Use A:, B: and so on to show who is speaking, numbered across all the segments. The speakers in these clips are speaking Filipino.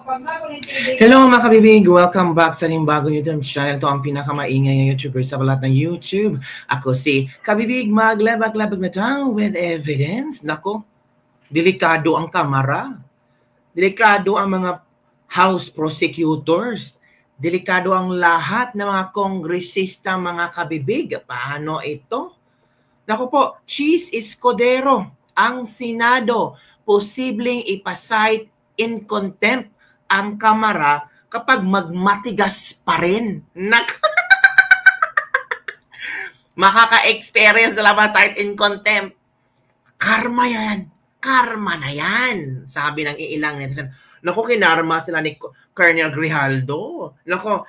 A: Hello mga kabibig! Welcome back sa ating bagong YouTube channel. Ito ang pinakamaingay ng YouTuber sa balat ng YouTube. Ako si Kabibig, maglabag-labag na tayo with evidence. Nako, delikado ang kamara. Delikado ang mga house prosecutors. Delikado ang lahat ng mga kongresista, mga kabibig. Paano ito? Nako po, Cheese Escudero, ang Senado, posibleng ipasight in contempt ang kamara kapag magmatigas pa rin. Makaka-experience na ba sight in contempt? Karma yan. Karma na yan. Sabi ng iilang netizen. Naku, kinarma sila ni Colonel Grijaldo. Naku,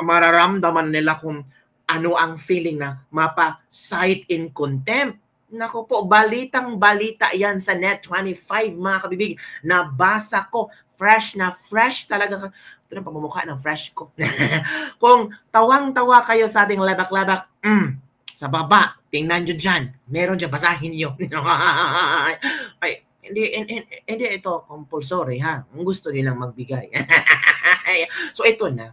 A: mararamdaman nila kung ano ang feeling na mapa-sight in contempt. Naku po, balitang-balita yan sa Net25, mga kabibig. Nabasa ko. Fresh na fresh talaga. Ito na pamumukha ng fresh ko. Kung tawang-tawa kayo sa ating labak-labak, sa baba, tingnan nyo dyan. Meron dyan, basahin nyo. Ay, hindi ito compulsory, ha? Ang gusto nilang magbigay. So, ito na.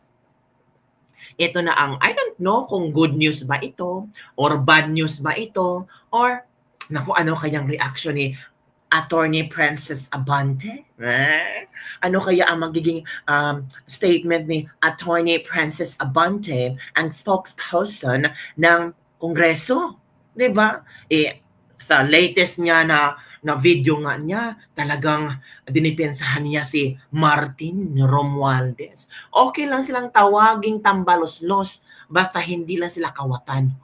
A: Ito na ang, I don't know kung good news ba ito, or bad news ba ito, or, naku, ano kayang reaction ni Attorney Princess Abante? Ano kaya ang magiging statement ni Attorney Princess Abante, ang spokesperson ng Kongreso? Diba? Sa latest niya na video nga niya, talagang dinipensahan niya si Martin Romualdez. Okay lang silang tawaging tambalos-los, basta hindi lang sila kawatan.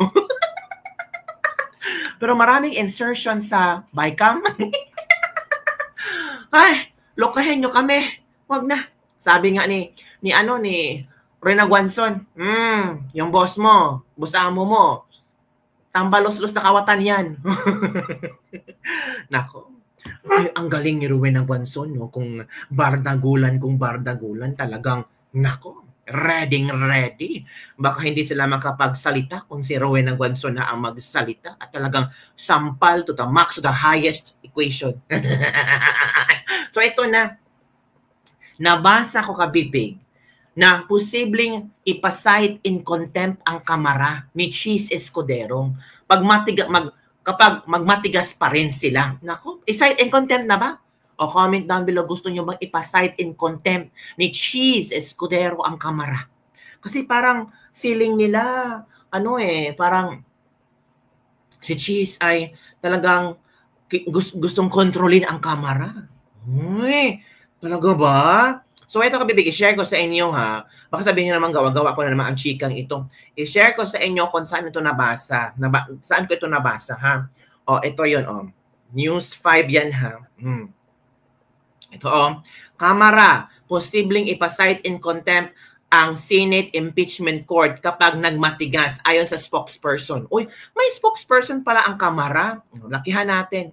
A: Pero maraming insertion sa bycam. Ay, lokahin nyo kami. Wag na. Sabi nga ni Reyna Guanzon, yung boss mo, boss amo mo, tambalos-los na kawatan yan. Nako. Ay, ang galing ni Rowena Guanzon, no? Kung bardagulan, talagang, nako, ready. Baka hindi sila makapagsalita kung si Rowena Guanzon na ang magsalita at talagang sampal to the max, to the highest equation. So ito na, nabasa ko kabibig na posibleng ipasight in contempt ang kamara ni Cheese Escudero kapag magmatigas pa rin sila. Nako, i-cite in contempt na ba? O comment down below, gusto nyo bang ipasight in contempt ni Cheese Escudero ang kamara? Kasi parang feeling nila, parang si Cheese ay talagang gustong kontrolin ang kamara. Uy, talaga ba? So ito kabibig, i-share ko sa inyo ha. Baka sabihin nyo naman gawa-gawa ko na naman ang chikang ito. I-share ko sa inyo kung saan ito nabasa. Saan ko ito nabasa ha? O, ito yun o. News 5 yan ha. Ito o. Kamara, posibleng ipasight in contempt ang Senate Impeachment Court kapag nagmatigas ayon sa spokesperson. Uy, may spokesperson pala ang kamara. Lakihan natin.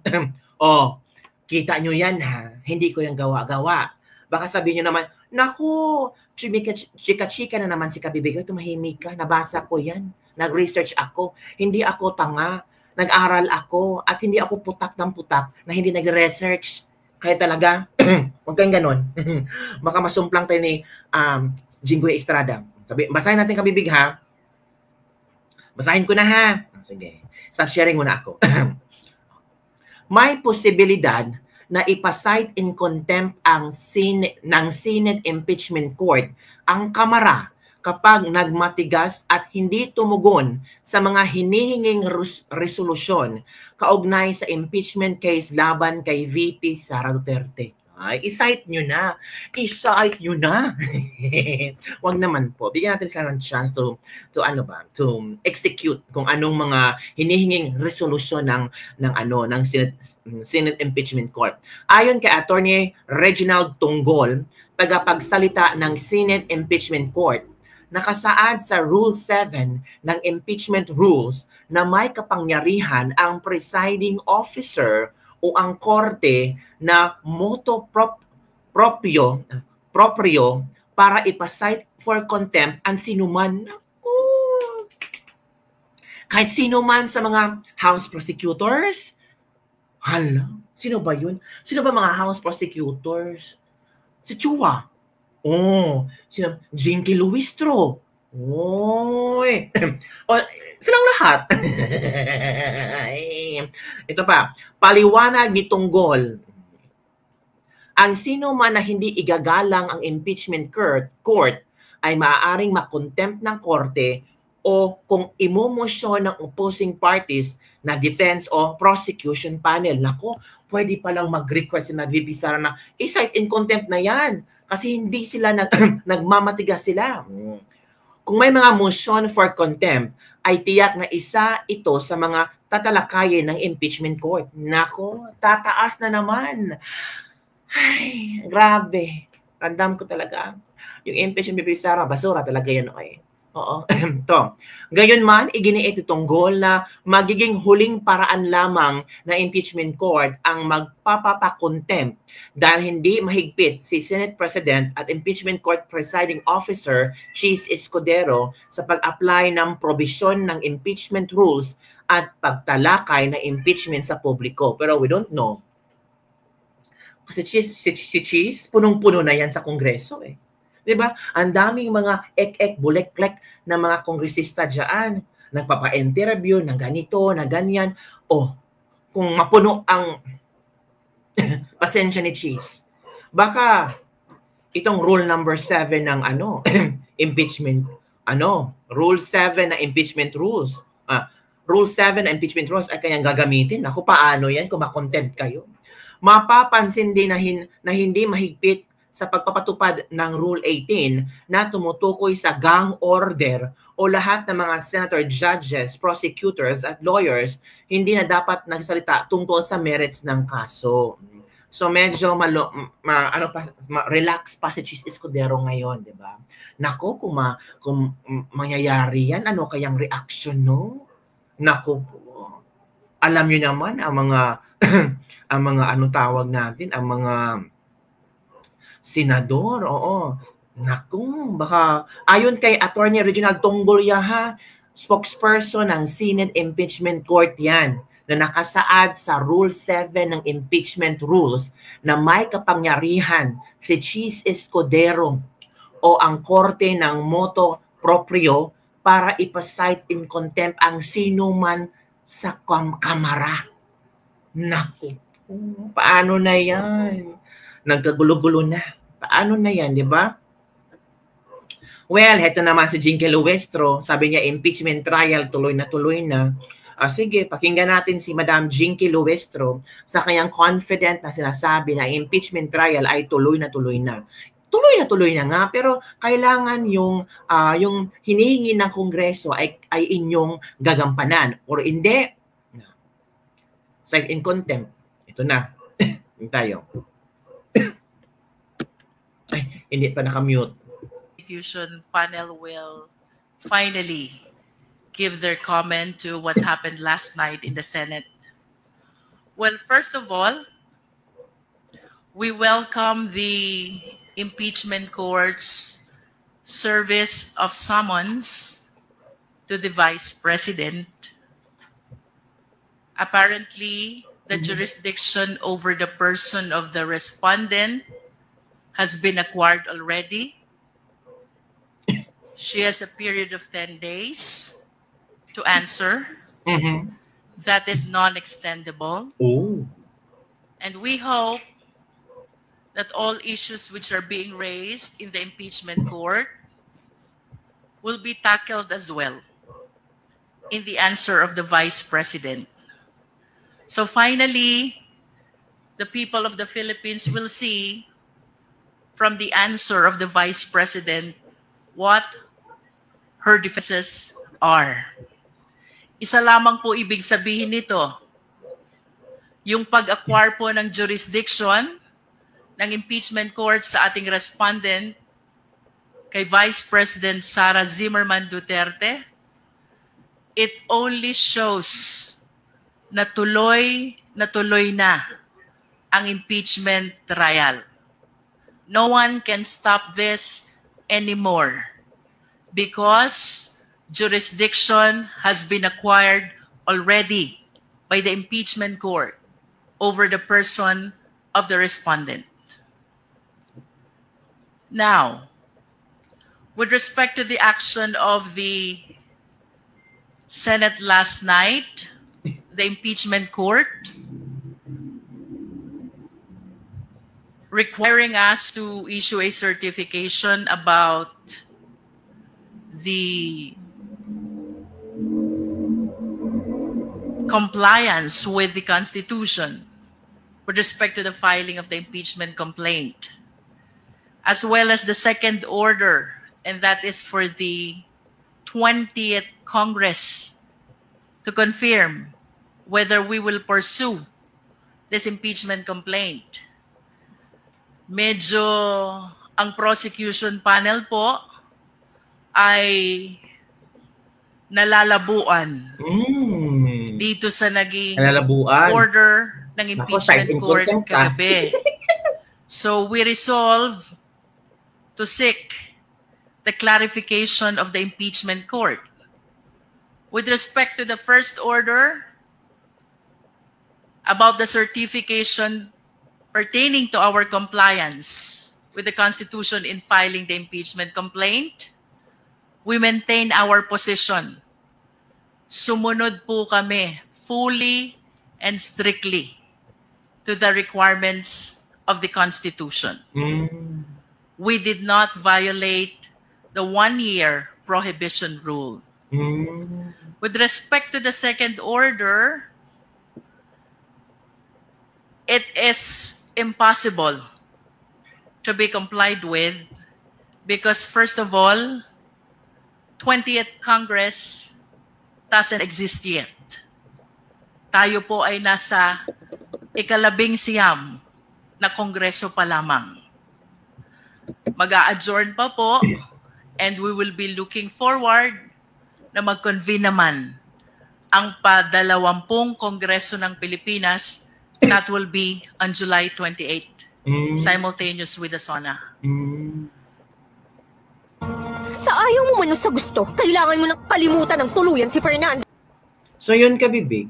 A: O, kita nyo yan ha. Hindi ko yung gawa-gawa. Baka sabihin nyo naman, naku, chika-chika na naman si Kabibig. Tumahimik ka, nabasa ko yan. Nag-research ako. Hindi ako tanga. Nag-aral ako. At hindi ako putak ng putak na hindi nag-research. Kaya talaga, huwag kang ganon. Baka masumplang tayo ni Jinggoy Estrada. Basahin natin Kabibig ha. Basahin ko na ha. Sige, stop sharing muna ako. May posibilidad na ipasight in contempt ang Senate Impeachment Court ang kamara kapag nagmatigas at hindi tumugon sa mga hinihinging resolusyon kaugnay sa impeachment case laban kay VP Sara Duterte. Ay, i-cite nyo na. I-cite nyo na. Wag naman po. Bigyan natin sila ng chance to execute kung anong mga hinihinging resolusyon ng Senate Impeachment Court. Ayon kay Attorney Reginald Tunggol, tagapagsalita ng Senate Impeachment Court, nakasaad sa Rule 7 ng Impeachment Rules na may kapangyarihan ang presiding officer o ang korte na motu proprio para ipasight for contempt ang sinuman. Kahit sinuman sa mga House prosecutors. Hala, sino ba yun? Sino ba mga House prosecutors? Si Chua. Oh, si Jinky Luistro. Oy. O, silang lahat. Ito pa, paliwanag ni Tunggol. Ang sino man na hindi igagalang ang impeachment court ay maaaring makontempt ng korte o kung imomosyon ng opposing parties na defense o prosecution panel. Nako, pwede palang mag-request na VP Sara na i-cite in contempt na yan kasi hindi sila nagmamatigas sila. Kung may mga motion for contempt, ay tiyak na isa ito sa mga tatalakayin ng impeachment court. Nako, tataas na naman. Ay, grabe. Randam ko talaga. Yung impeachment ni Sara, basura talaga yan. Okay. Oo. To. Gayon man, iginiit itong goal na magiging huling paraan lamang na impeachment court ang magpapapakontempt dahil hindi mahigpit si Senate President at impeachment court presiding officer Cheese Escudero sa pag-apply ng probisyon ng impeachment rules at pagtalakay ng impeachment sa publiko. Pero we don't know. Kasi si Cheese, punong-puno na yan sa Kongreso eh. 'Di ba? Ang daming mga ek-ek, bulek-lek na mga kongresista diyan, nagpapa-interview ng ganito, na ganyan. Oh, kung mapuno ang pasensya ni Cheese, baka itong rule number 7 ng impeachment, rule 7 na impeachment rules. Rule 7 na impeachment rules ay kayang gagamitin. Ako, paano yan kung makontempt kayo? Mapapansin din na hindi mahigpit sa pagpapatupad ng Rule 18 na tumutukoy sa gang order o lahat ng mga senator, judges, prosecutors at lawyers hindi na dapat nagsalita tungkol sa merits ng kaso. So medyo relax pa si Cheese Escudero ngayon, 'di ba? Nako, kung mangyayari yan, ano kayang reaction, no? Nako po. Alam niyo naman ang mga ang mga tawag natin, ang mga senador, oo. Naku, baka ayon kay Attorney Reginald Tongolyaha, spokesperson ng Senate Impeachment Court yan, na nakasaad sa Rule 7 ng impeachment rules na may kapangyarihan si Cheese Escudero o ang korte ng motu proprio para ipasite in contempt ang sino man sa kamara. Naku, paano na yan? Nagkagulo-gulo na. Paano na yan, di ba? Well, heto naman si Jinky Luestro. Sabi niya, impeachment trial, tuloy na. Sige, pakinggan natin si Madam Jinky Luestro sa kanyang confident na sinasabi na impeachment trial ay tuloy na. Tuloy na nga, pero kailangan yung hinihingi ng Kongreso ay inyong gagampanan. Or hindi, cite in contempt. Ito na. Yung tayo. Ay, hindi pa nakamute.
B: Execution panel will finally give their comment to what happened last night in the Senate. Well, first of all, we welcome the impeachment court's service of summons to the Vice President. Apparently, the jurisdiction over the person of the respondent has been acquired already. She has a period of 10 days to answer.
A: Mm-hmm.
B: That is non-extendable.
A: Oh.
B: And we hope that all issues which are being raised in the impeachment court will be tackled as well in the answer of the Vice President. So finally, the people of the Philippines will see from the answer of the Vice President what her defenses are. Isa lamang po ibig sabihin nito, yung pag-acquire po ng jurisdiction ng impeachment court sa ating respondent kay Vice President Sara Zimmerman Duterte, it only shows na tuloy na ang impeachment trial. No one can stop this anymore because jurisdiction has been acquired already by the impeachment court over the person of the respondent. Now, with respect to the action of the Senate last night, the impeachment court requiring us to issue a certification about the compliance with the Constitution with respect to the filing of the impeachment complaint, as well as the second order, and that is for the 20th Congress to confirm whether we will pursue this impeachment complaint. Medyo ang prosecution panel po ay nalalabuan dito sa naging order ng impeachment court kagabi. So we resolve to seek the clarification of the impeachment court. With respect to the first order about the certification pertaining to our compliance with the Constitution in filing the impeachment complaint, we maintain our position. Sumunod po kami fully and strictly to the requirements of the Constitution. We did not violate the one-year prohibition rule. With respect to the second order, it is impossible to be complied with because, first of all, 20th Congress doesn't exist yet. Tayo po ay nasa ika-labing-siyam na kongreso pa lamang. Mag-a-adjourn pa po, and we will be looking forward na mag-convene naman ang pa-20 kongreso ng Pilipinas. That will be on July 28, simultaneous with the SONA.
C: Sa ayaw mo man sa gusto, kailangan mo nang kalimutan ng tuluyan si Fernando.
A: So yun kabibig.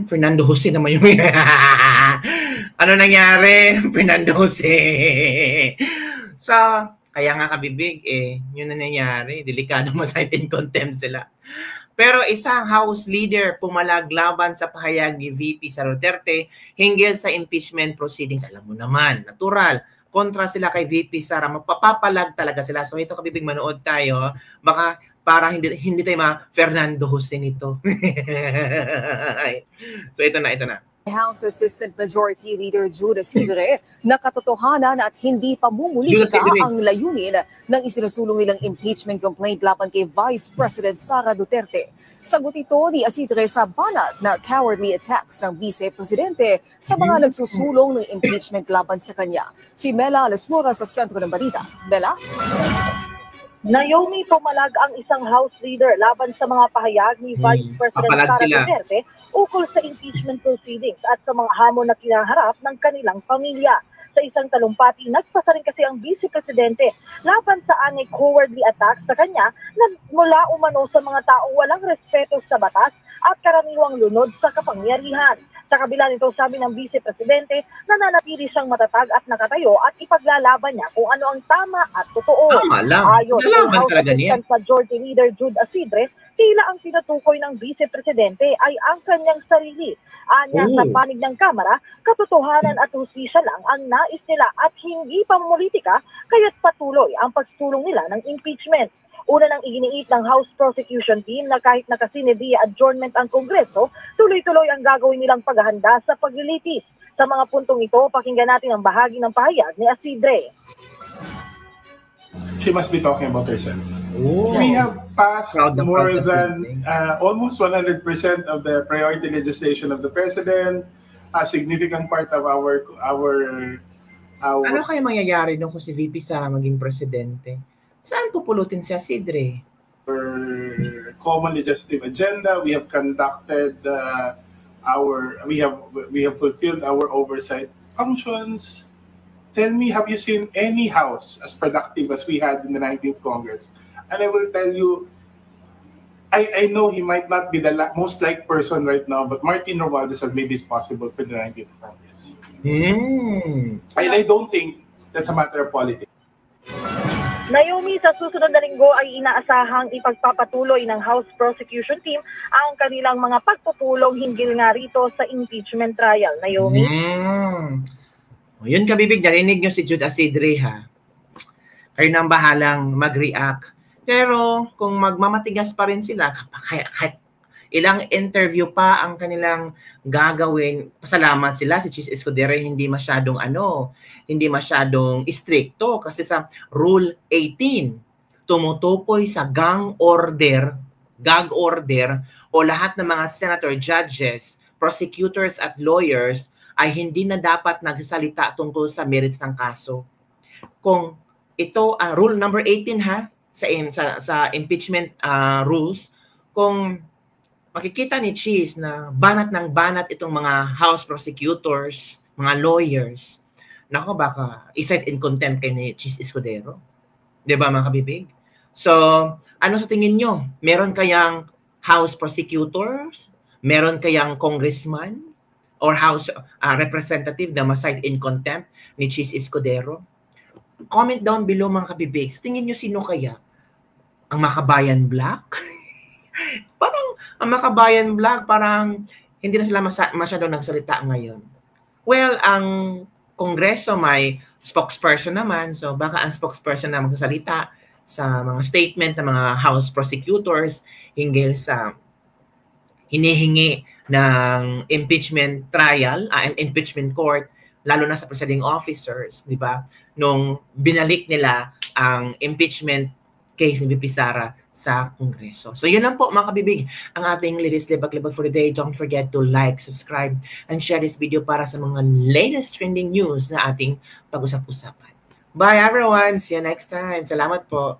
A: Fernando Jose naman yung ano nangyari? Fernando Jose. So, kaya nga kabibig, yun na nangyari. Delikado ma-cite in contempt sila. Pero isang House leader pumalag laban sa pahayag ni VP Sara Duterte hinggil sa impeachment proceedings. Alam mo naman, natural. Kontra sila kay VP Sara. Magpapapalag talaga sila. So ito kabibig, manood tayo. Baka parang hindi tayo Fernando Jose nito. So ito na.
D: House Assistant Majority Leader Jude Asidre na katotohanan at hindi pamumulitika ang layunin ng isinusulong nilang impeachment complaint laban kay Vice President Sara Duterte. Sagot ito ni Asidre sa banat na cowardly attacks ng Vice Presidente sa mga nagsusulong ng impeachment laban sa kanya. Si Mela Alasmora sa sentro ng balita. Mela?
E: Naomi pumalag ang isang House leader laban sa mga pahayag ni Vice President Sara Duterte ukol sa impeachment proceedings at sa mga hamon na kinaharap ng kanilang pamilya. Sa isang talumpati, nagpasa rin kasi ang Vice Presidente laban sa anay cowardly attacks sa kanya na mula umano sa mga taong walang respeto sa batas at karaniwang lunod sa kapangyarihan. Sa kabila nito, sabi ng Vice Presidente, nananatili siyang matatag at nakatayo at ipaglalaban niya kung ano ang tama at totoo.
A: Tama lang.
E: Ayon kay House Assistant Majority Leader Jude Asidre, tila ang tinutukoy ng Vice Presidente ay ang kanyang sarili. Anya sa panig ng Kamara, katotohanan at hustisya lang ang nais nila at hindi pamumulitika, kaya't patuloy ang pagsulong nila ng impeachment. Una nang iginiit ng House Prosecution Team na kahit nakasinediya adjournment ang Kongreso, tuloy-tuloy ang gagawin nilang paghahanda sa paglilitis. Sa mga puntong ito, pakinggan natin ang bahagi ng pahayag ni Asidre.
F: She must be talking about herself.
A: Oh.
F: We have passed more than almost 100% of the priority legislation of the President, a significant part of our
A: Ano kaya mangyayari nung kung si VP Sara maging presidente? Saan pupulutin si Asidre?
F: For common legislative agenda, we have conducted we have fulfilled our oversight functions. Tell me, have you seen any house as productive as we had in the 19th Congress? And I will tell you, I know he might not be the most liked person right now, but Martin Romualdez has made this possible for the 19th Congress. And I don't think that's a matter of politics.
E: Naomi, sa susunod na linggo ay inaasahang ipagpapatuloy ng House Prosecution Team ang kanilang mga pagpupulong hinggil nga rito sa impeachment trial. Naomi?
A: Yun kabibig, narinig nyo si Jude Asidre ha. Kayo nang bahalang mag-react. Pero kung magmamatigas pa rin sila, kahit ilang interview pa ang kanilang gagawin, pasalamat sila si Cheese Escudero hindi masyadong stricto kasi sa Rule 18 tumutukoy sa gag order o lahat ng mga senator, judges, prosecutors at lawyers ay hindi na dapat nagsasalita tungkol sa merits ng kaso. Kung ito ang rule number 18 ha sa impeachment rules, kung makikita ni Cheese na banat ng banat itong mga House prosecutors, mga lawyers, nako baka i-cite in contempt kay ni Cheese Escudero. 'Di ba mga kabibig? So, ano sa tingin nyo? Meron kayang House prosecutors? Meron kayang congressman or House representative na ma-cite in contempt ni Cheese Escudero? Comment down below mga kabibig. Sa tingin nyo sino kaya? Ang Makabayan Black? Parang ang Makabayan Black, parang hindi na sila masyadong nagsalita ngayon. Well, ang Kongreso may spokesperson naman, so baka ang spokesperson na magsasalita sa mga statement ng mga House prosecutors hinggil sa hinihingi ng impeachment trial, impeachment court, lalo na sa presiding officers, di ba? Nung binalik nila ang impeachment case ni VP Sara sa Kongreso. So yun lang po mga kabibig, ang ating latest libag-libag for the day. Don't forget to like, subscribe, and share this video para sa mga latest trending news na ating pag-usap-usapan. Bye everyone! See you next time! Salamat po!